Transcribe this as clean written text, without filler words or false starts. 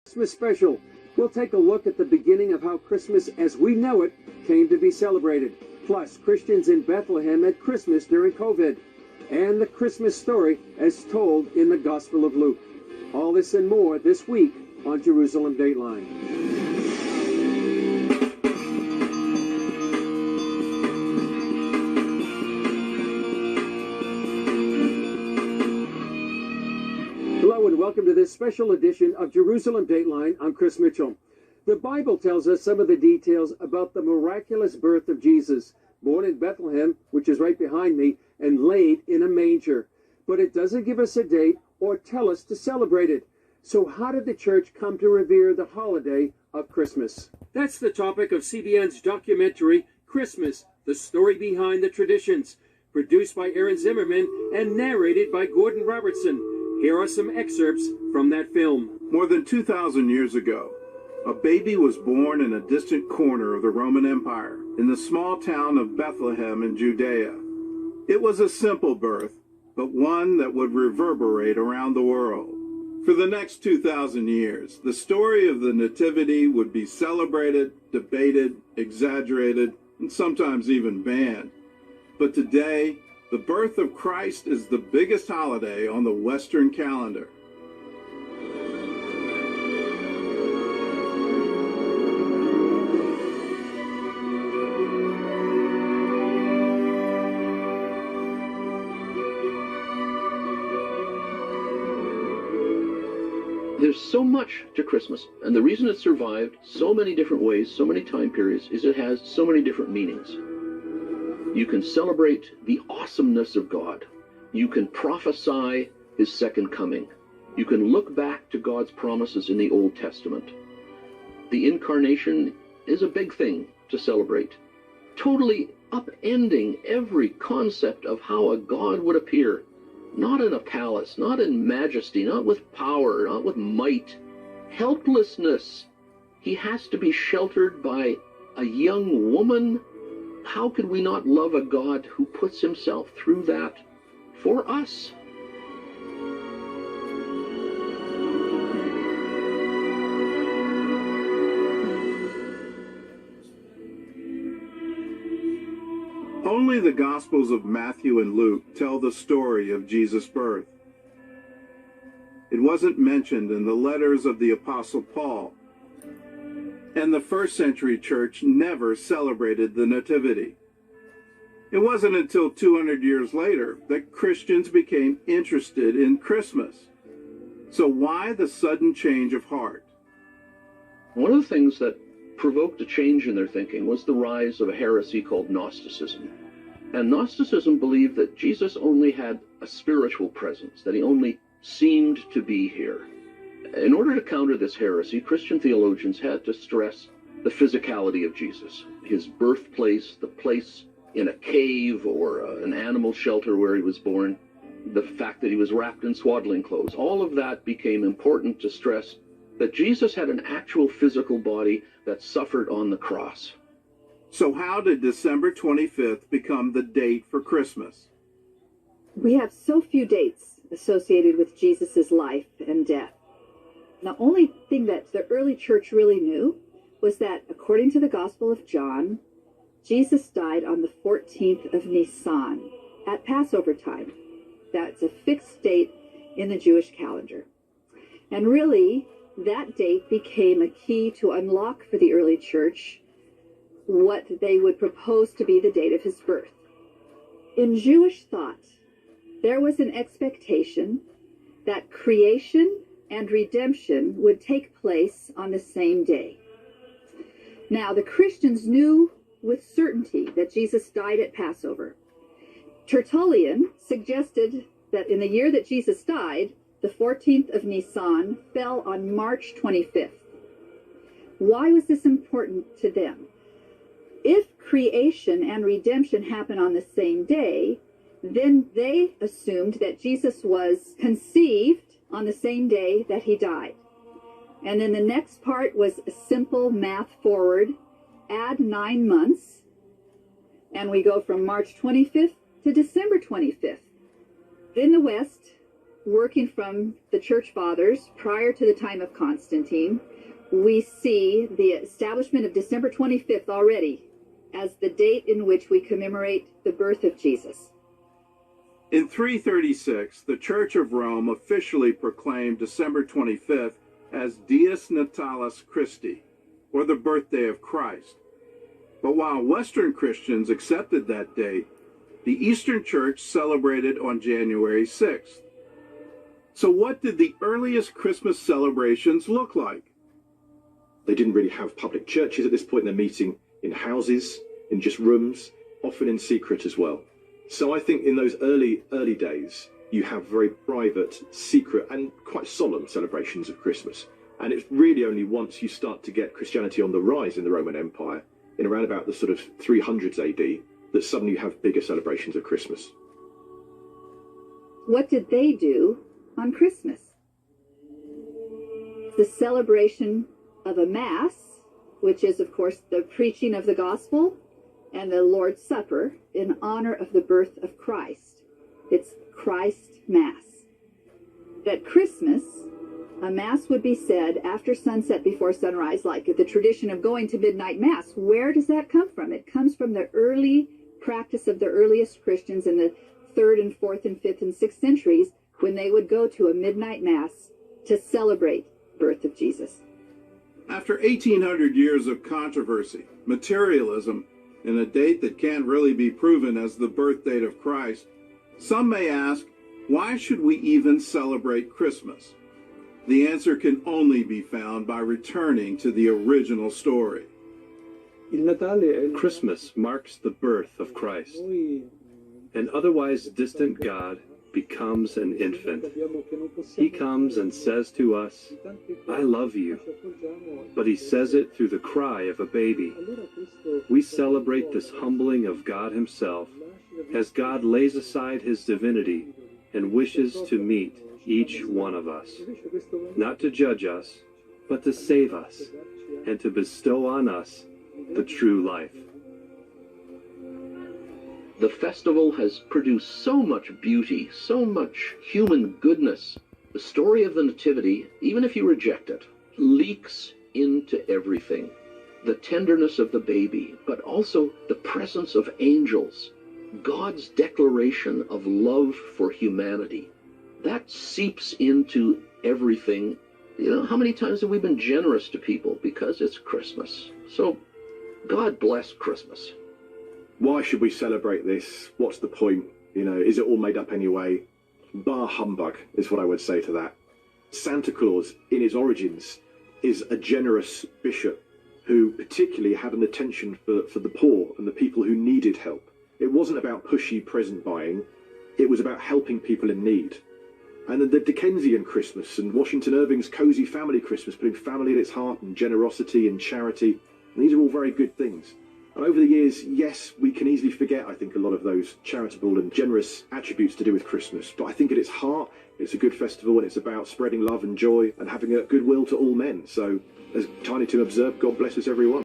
Christmas special. We'll take a look at the beginning of how Christmas as we know it came to be celebrated. Plus, Christians in Bethlehem at Christmas during COVID. And the Christmas story as told in the Gospel of Luke. All this and more this week on Jerusalem Dateline. Hello and welcome to this special edition of Jerusalem Dateline. I'm Chris Mitchell. The Bible tells us some of the details about the miraculous birth of Jesus, born in Bethlehem, which is right behind me, and laid in a manger. But it doesn't give us a date or tell us to celebrate it. So how did the church come to revere the holiday of Christmas? That's the topic of CBN's documentary, Christmas, the Story Behind the Traditions, produced by Aaron Zimmerman and narrated by Gordon Robertson. Here are some excerpts from that film. More than 2,000 years ago, a baby was born in a distant corner of the Roman Empire, in the small town of Bethlehem in Judea. It was a simple birth, but one that would reverberate around the world. For the next 2,000 years, the story of the Nativity would be celebrated, debated, exaggerated, and sometimes even banned. But today, the birth of Christ is the biggest holiday on the Western calendar. There's so much to Christmas, and the reason it survived so many different ways, so many time periods, is it has so many different meanings. You can celebrate the awesomeness of God. You can prophesy his second coming. You can look back to God's promises in the Old Testament. The incarnation is a big thing to celebrate, totally upending every concept of how a God would appear. Not in a palace, not in majesty, not with power, not with might. Helplessness. He has to be sheltered by a young woman. How could we not love a God who puts himself through that for us? Only the Gospels of Matthew and Luke tell the story of Jesus' birth. It wasn't mentioned in the letters of the Apostle Paul, and the first century church never celebrated the Nativity. It wasn't until 200 years later that Christians became interested in Christmas. So why the sudden change of heart? One of the things that provoked a change in their thinking was the rise of a heresy called Gnosticism. And Gnosticism believed that Jesus only had a spiritual presence, that he only seemed to be here. In order to counter this heresy, Christian theologians had to stress the physicality of Jesus, his birthplace, the place in a cave or an animal shelter where he was born, the fact that he was wrapped in swaddling clothes. All of that became important to stress that Jesus had an actual physical body that suffered on the cross. So how did December 25th become the date for Christmas? We have so few dates associated with Jesus' life and death. The only thing that the early church really knew was that, according to the Gospel of John, Jesus died on the 14th of Nisan at Passover time. That's a fixed date in the Jewish calendar. And really, that date became a key to unlock for the early church what they would propose to be the date of his birth. In Jewish thought, there was an expectation that creation and redemption would take place on the same day. Now, the Christians knew with certainty that Jesus died at Passover. Tertullian suggested that in the year that Jesus died, the 14th of Nisan fell on March 25th. Why was this important to them? If creation and redemption happen on the same day, then they assumed that Jesus was conceived on the same day that he died. And then the next part was a simple math forward, add 9 months, and we go from March 25th to December 25th. In the West, working from the church fathers prior to the time of Constantine, we see the establishment of December 25th already as the date in which we commemorate the birth of Jesus. In 336, the Church of Rome officially proclaimed December 25th as Dies Natalis Christi, or the birthday of Christ. But while Western Christians accepted that date, the Eastern Church celebrated on January 6th. So what did the earliest Christmas celebrations look like? They didn't really have public churches at this point. They're meeting in houses, in just rooms, often in secret as well. So I think in those early days, you have very private, secret, and quite solemn celebrations of Christmas. And it's really only once you start to get Christianity on the rise in the Roman Empire, in around about the sort of 300s AD, that suddenly you have bigger celebrations of Christmas. What did they do on Christmas? The celebration of a Mass, which is, of course, the preaching of the gospel, and the Lord's Supper in honor of the birth of Christ. It's Christ Mass. At Christmas, a Mass would be said after sunset before sunrise, like the tradition of going to midnight Mass. Where does that come from? It comes from the early practice of the earliest Christians in the 3rd and 4th and 5th and 6th centuries, when they would go to a midnight Mass to celebrate the birth of Jesus. After 1,800 years of controversy, materialism, and a date that can't really be proven as the birth date of Christ, some may ask, why should we even celebrate Christmas? The answer can only be found by returning to the original story. Christmas marks the birth of Christ. An otherwise distant God becomes an infant. He comes and says to us, "I love you." But he says it through the cry of a baby. We celebrate this humbling of God himself as God lays aside his divinity and wishes to meet each one of us, not to judge us, but to save us and to bestow on us the true life. The festival has produced so much beauty, so much human goodness. The story of the Nativity, even if you reject it, leaks into everything. The tenderness of the baby, but also the presence of angels, God's declaration of love for humanity. That seeps into everything. You know, how many times have we been generous to people because it's Christmas? So, God bless Christmas. Why should we celebrate this? What's the point? You know, is it all made up anyway? Bah humbug is what I would say to that. Santa Claus, in his origins, is a generous bishop who particularly had an attention for the poor and the people who needed help. It wasn't about pushy present buying. It was about helping people in need. And then the Dickensian Christmas and Washington Irving's cozy family Christmas, putting family at its heart and generosity and charity. And these are all very good things. And over the years, yes, we can easily forget, I think, a lot of those charitable and generous attributes to do with Christmas. But I think at its heart, it's a good festival and it's about spreading love and joy and having a goodwill to all men. So, as Tiny Tim observed, God bless us everyone.